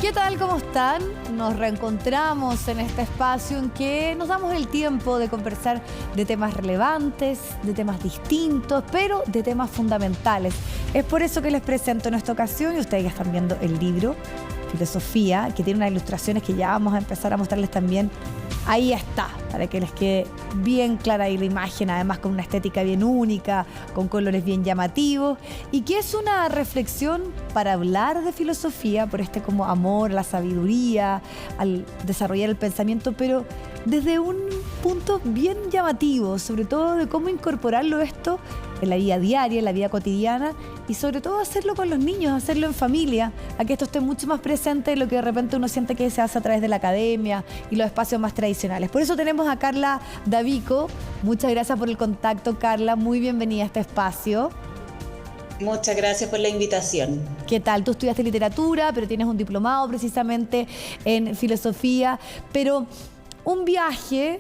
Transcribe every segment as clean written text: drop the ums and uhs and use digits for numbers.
¿Qué tal? ¿Cómo están? Nos reencontramos en este espacio en que nos damos el tiempo de conversar de temas relevantes, de temas distintos, pero de temas fundamentales. Es por eso que les presento en esta ocasión, y ustedes ya están viendo el libro, Filosofía, que tiene unas ilustraciones que ya vamos a empezar a mostrarles también. Ahí está, para que les quede bien clara ahí la imagen, además con una estética bien única, con colores bien llamativos, y que es una reflexión para hablar de filosofía, por este como amor a la sabiduría, al desarrollar el pensamiento, pero desde un punto bien llamativo, sobre todo de cómo incorporarlo esto en la vida diaria, en la vida cotidiana, y sobre todo hacerlo con los niños, hacerlo en familia, a que esto esté mucho más presente de lo que de repente uno siente que se hace a través de la academia y los espacios más tradicionales. Por eso tenemos a Carla Davico. Muchas gracias por el contacto, Carla. Muy bienvenida a este espacio. Muchas gracias por la invitación. ¿Qué tal? Tú estudiaste literatura, pero tienes un diplomado precisamente en filosofía, pero un viaje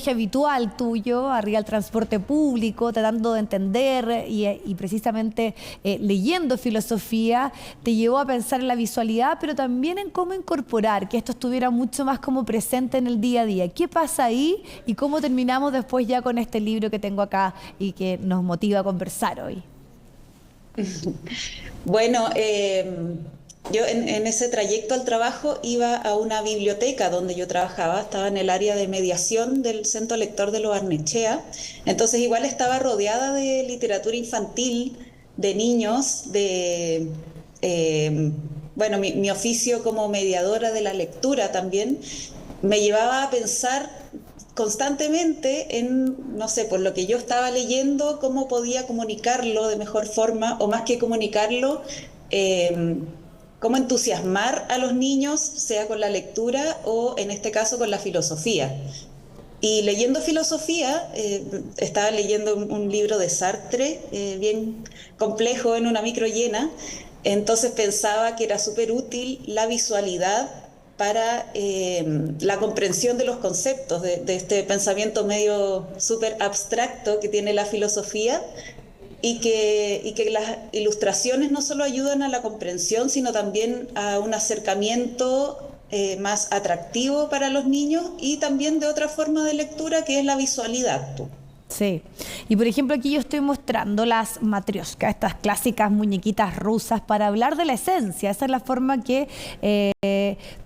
habitual tuyo, arriba del transporte público, tratando de entender y precisamente leyendo filosofía, te llevó a pensar en la visualidad, pero también en cómo incorporar, que esto estuviera mucho más como presente en el día a día. ¿Qué pasa ahí y cómo terminamos después ya con este libro que tengo acá y que nos motiva a conversar hoy? Bueno, yo en ese trayecto al trabajo iba a una biblioteca donde yo trabajaba, estaba en el área de mediación del Centro Lector de Lo Barnechea, entonces igual estaba rodeada de literatura infantil, de niños, bueno, mi oficio como mediadora de la lectura también me llevaba a pensar constantemente en, no sé, por lo que yo estaba leyendo, cómo podía comunicarlo de mejor forma, o más que comunicarlo, cómo entusiasmar a los niños, sea con la lectura o en este caso con la filosofía. Y leyendo filosofía, estaba leyendo un libro de Sartre, bien complejo, en una micro llena, entonces pensaba que era súper útil la visualidad para la comprensión de los conceptos, de este pensamiento medio súper abstracto que tiene la filosofía, y que las ilustraciones no solo ayudan a la comprensión, sino también a un acercamiento más atractivo para los niños, y también de otra forma de lectura que es la visualidad. Sí, y por ejemplo aquí yo estoy mostrando las matrioscas, estas clásicas muñequitas rusas, para hablar de la esencia. Esa es la forma que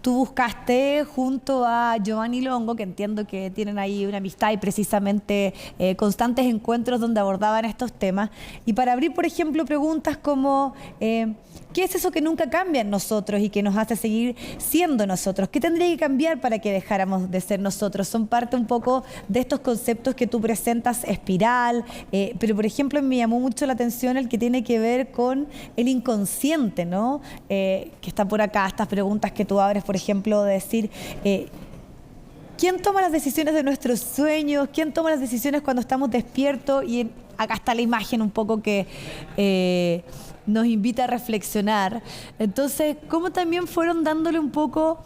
tú buscaste junto a Giovanni Longo, que entiendo que tienen ahí una amistad y precisamente constantes encuentros donde abordaban estos temas. Y para abrir, por ejemplo, preguntas como ¿qué es eso que nunca cambia en nosotros y que nos hace seguir siendo nosotros? ¿Qué tendría que cambiar para que dejáramos de ser nosotros? Son parte un poco de estos conceptos que tú presentas, espiral, pero por ejemplo me llamó mucho la atención el que tiene que ver con el inconsciente, ¿no? Que está por acá, estas preguntas que tú abres, por ejemplo, de decir ¿quién toma las decisiones de nuestros sueños? ¿Quién toma las decisiones cuando estamos despiertos? Y acá está la imagen un poco que nos invita a reflexionar. Entonces, ¿cómo también fueron dándole un poco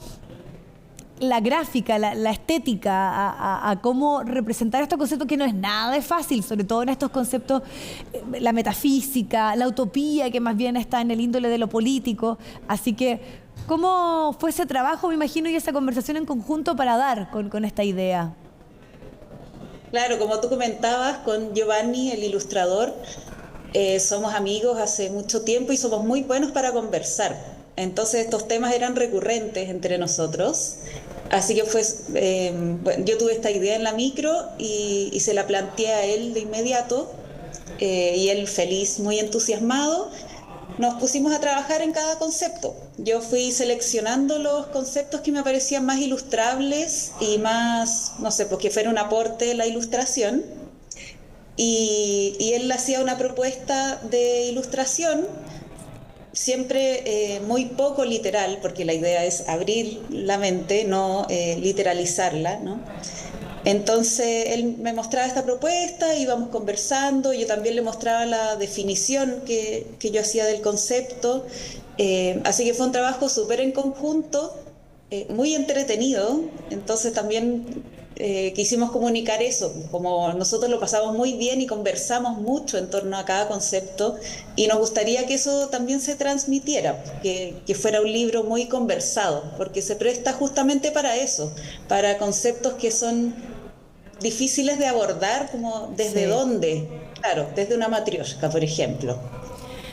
la gráfica, la estética a cómo representar estos conceptos, que no es nada de fácil, sobre todo en estos conceptos, la metafísica, la utopía, que más bien está en el índole de lo político? Así que, ¿cómo fue ese trabajo, me imagino, y esa conversación en conjunto para dar con esta idea? Claro, como tú comentabas, con Giovanni, el ilustrador, somos amigos hace mucho tiempo y somos muy buenos para conversar. Entonces estos temas eran recurrentes entre nosotros. Así que bueno, yo tuve esta idea en la micro y se la planteé a él de inmediato, y él feliz, muy entusiasmado. Nos pusimos a trabajar en cada concepto. Yo fui seleccionando los conceptos que me parecían más ilustrables y más, no sé, pues que fuera un aporte de la ilustración. Y él hacía una propuesta de ilustración, siempre muy poco literal, porque la idea es abrir la mente, no literalizarla, ¿no? Entonces él me mostraba esta propuesta, íbamos conversando, yo también le mostraba la definición que yo hacía del concepto, así que fue un trabajo súper en conjunto, muy entretenido. Entonces también quisimos comunicar eso, como nosotros lo pasamos muy bien y conversamos mucho en torno a cada concepto, y nos gustaría que eso también se transmitiera, que fuera un libro muy conversado, porque se presta justamente para eso, para conceptos que son difíciles de abordar, como desde dónde, claro, desde una matrioshka, por ejemplo.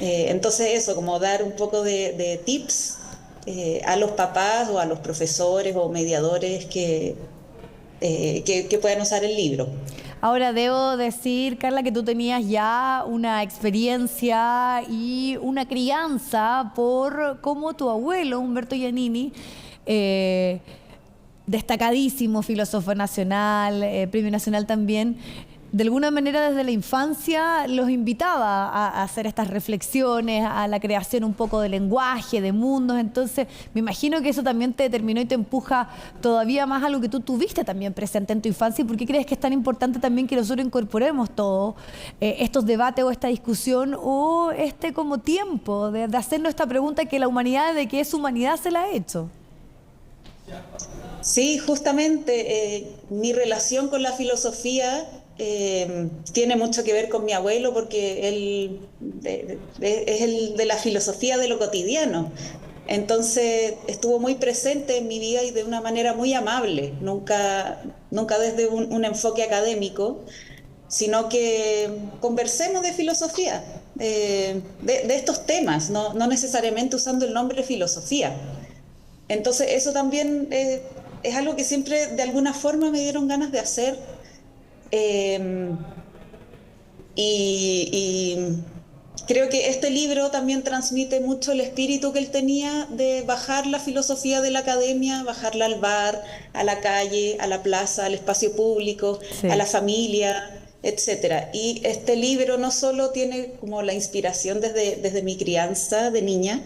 Entonces eso, como dar un poco de tips a los papás o a los profesores o mediadores que puedan usar el libro. Ahora, debo decir, Carla, que tú tenías ya una experiencia y una crianza por cómo tu abuelo, Humberto Giannini, destacadísimo filósofo nacional, premio nacional también, de alguna manera desde la infancia los invitaba a hacer estas reflexiones, a la creación un poco de lenguaje, de mundos. Entonces me imagino que eso también te determinó y te empuja todavía más a lo que tú tuviste también presente en tu infancia. ¿Y por qué crees que es tan importante también que nosotros incorporemos todo estos debates o esta discusión o este como tiempo de hacernos esta pregunta que la humanidad, de qué es humanidad, se la ha hecho? Sí, justamente mi relación con la filosofía tiene mucho que ver con mi abuelo, porque él es el de la filosofía de lo cotidiano. Entonces estuvo muy presente en mi vida y de una manera muy amable, nunca desde un enfoque académico, sino que conversemos de filosofía, de estos temas, no necesariamente usando el nombre filosofía. Entonces eso también es algo que siempre de alguna forma me dieron ganas de hacer. Y creo que este libro también transmite mucho el espíritu que él tenía de bajar la filosofía de la academia, bajarla al bar, a la calle, a la plaza, al espacio público, a la familia, etcétera. Y este libro no solo tiene como la inspiración desde mi crianza de niña,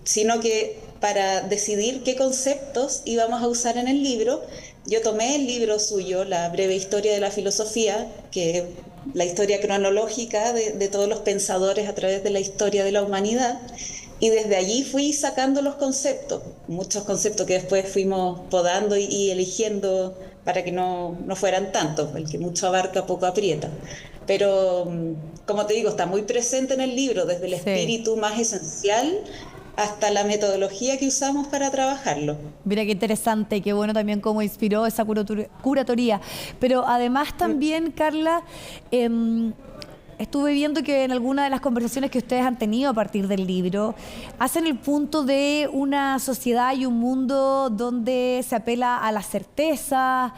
sino que para decidir qué conceptos íbamos a usar en el libro, yo tomé el libro suyo, La breve historia de la filosofía, que es la historia cronológica de todos los pensadores a través de la historia de la humanidad, y desde allí fui sacando los conceptos, muchos conceptos que después fuimos podando y eligiendo para que no fueran tantos, el que mucho abarca poco aprieta. Pero, como te digo, está muy presente en el libro, desde el espíritu más esencial hasta la metodología que usamos para trabajarlo. Mira qué interesante, qué bueno también cómo inspiró esa curatoría. Pero además también, Carla, estuve viendo que en alguna de las conversaciones que ustedes han tenido a partir del libro, hacen el punto de una sociedad y un mundo donde se apela a la certeza,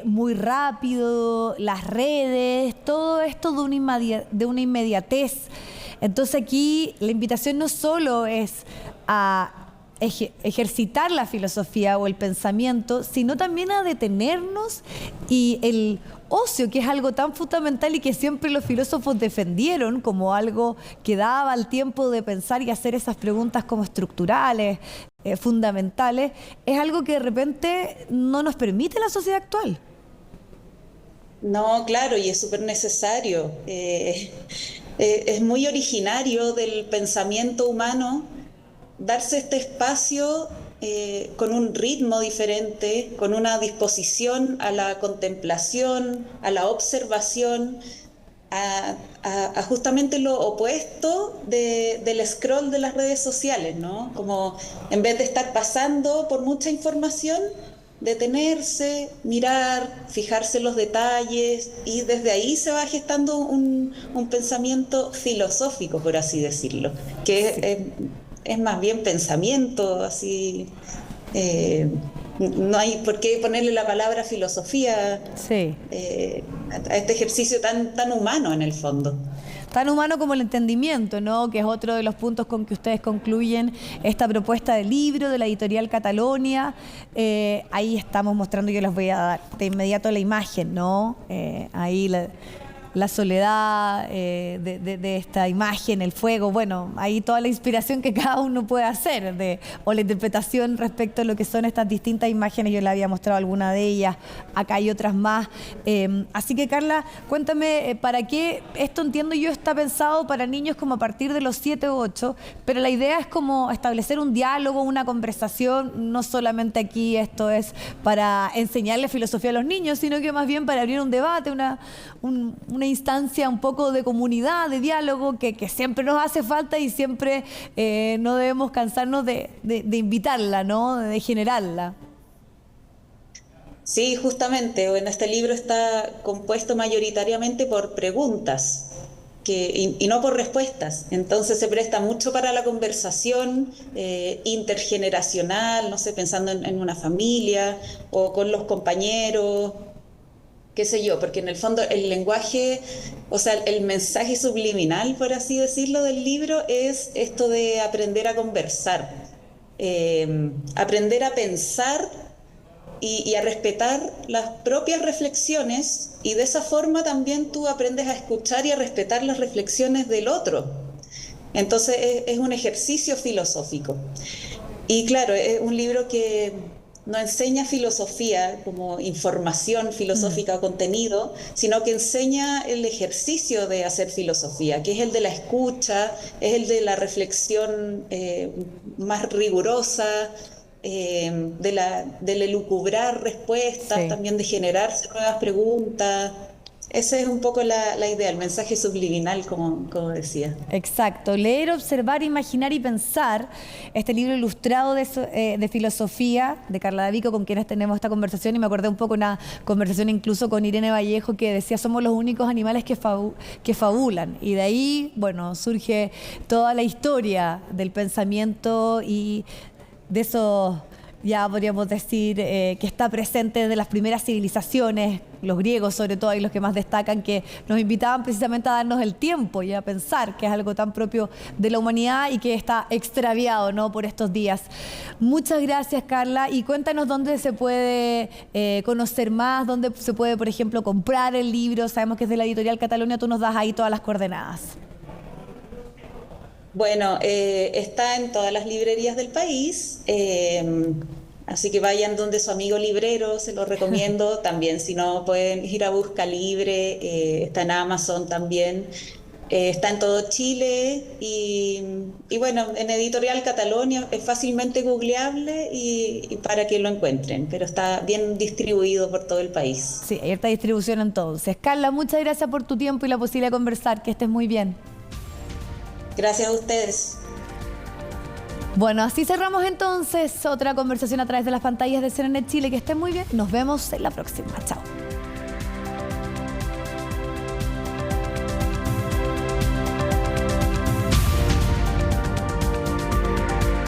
muy rápido, las redes, todo esto de una inmediatez. Entonces aquí la invitación no solo es a ejercitar la filosofía o el pensamiento, sino también a detenernos, y el ocio, que es algo tan fundamental y que siempre los filósofos defendieron como algo que daba el tiempo de pensar y hacer esas preguntas como estructurales, fundamentales, es algo que de repente no nos permite la sociedad actual. No, claro, y es súper necesario. Es muy originario del pensamiento humano darse este espacio con un ritmo diferente, con una disposición a la contemplación, a la observación, a justamente lo opuesto del scroll de las redes sociales, ¿no? Como en vez de estar pasando por mucha información, detenerse, mirar, fijarse en los detalles, y desde ahí se va gestando un pensamiento filosófico, por así decirlo, que es más bien pensamiento, así. No hay por qué ponerle la palabra filosofía a este ejercicio tan humano en el fondo. Tan humano como el entendimiento, ¿no? Que es otro de los puntos con que ustedes concluyen esta propuesta de libro de la editorial Catalonia. Ahí estamos mostrando, yo les voy a dar de inmediato la imagen, ¿no? Ahí la soledad, de esta imagen, el fuego, bueno, ahí toda la inspiración que cada uno puede hacer, o la interpretación respecto a lo que son estas distintas imágenes. Yo le había mostrado alguna de ellas, acá hay otras más. Así que, Carla, cuéntame, ¿para qué? Esto, entiendo yo, está pensado para niños como a partir de los 7 u 8, pero la idea es como establecer un diálogo, una conversación. No solamente aquí esto es para enseñarle filosofía a los niños, sino que más bien para abrir un debate, una instancia un poco de comunidad, de diálogo, que siempre nos hace falta y siempre no debemos cansarnos de invitarla, ¿no? De generarla. Sí, justamente, bueno, este libro está compuesto mayoritariamente por preguntas y no por respuestas. Entonces se presta mucho para la conversación intergeneracional, no sé, pensando en una familia o con los compañeros, qué sé yo, porque en el fondo el lenguaje, o sea, el mensaje subliminal, por así decirlo, del libro es esto de aprender a conversar, aprender a pensar y a respetar las propias reflexiones, y de esa forma también tú aprendes a escuchar y a respetar las reflexiones del otro. Entonces es un ejercicio filosófico. Y claro, es un libro que no enseña filosofía como información filosófica o contenido, sino que enseña el ejercicio de hacer filosofía, que es el de la escucha, es el de la reflexión más rigurosa, del elucubrar respuestas, sí, también de generarse nuevas preguntas. Esa es un poco la idea, el mensaje subliminal, como decía. Exacto, leer, observar, imaginar y pensar. Este libro ilustrado de filosofía de Carla D'Avico, con quienes tenemos esta conversación, y me acordé un poco de una conversación incluso con Irene Vallejo, que decía: somos los únicos animales que fabulan. Y de ahí, bueno, surge toda la historia del pensamiento y de eso, ya podríamos decir, que está presente desde las primeras civilizaciones, los griegos sobre todo, y los que más destacan, que nos invitaban precisamente a darnos el tiempo y a pensar, que es algo tan propio de la humanidad y que está extraviado, ¿no?, por estos días. Muchas gracias, Carla, y cuéntanos dónde se puede conocer más, dónde se puede, por ejemplo, comprar el libro. Sabemos que es de la editorial Catalonia, tú nos das ahí todas las coordenadas. Bueno, está en todas las librerías del país, así que vayan donde su amigo librero, se lo recomiendo. También, si no, pueden ir a Busca Libre, está en Amazon también, está en todo Chile y bueno, en Editorial Catalonia es fácilmente googleable y para que lo encuentren, pero está bien distribuido por todo el país. Sí, hay esta distribución entonces. Carla, muchas gracias por tu tiempo y la posibilidad de conversar, que estés muy bien. Gracias a ustedes. Bueno, así cerramos entonces otra conversación a través de las pantallas de CNN Chile. Que estén muy bien. Nos vemos en la próxima. Chao.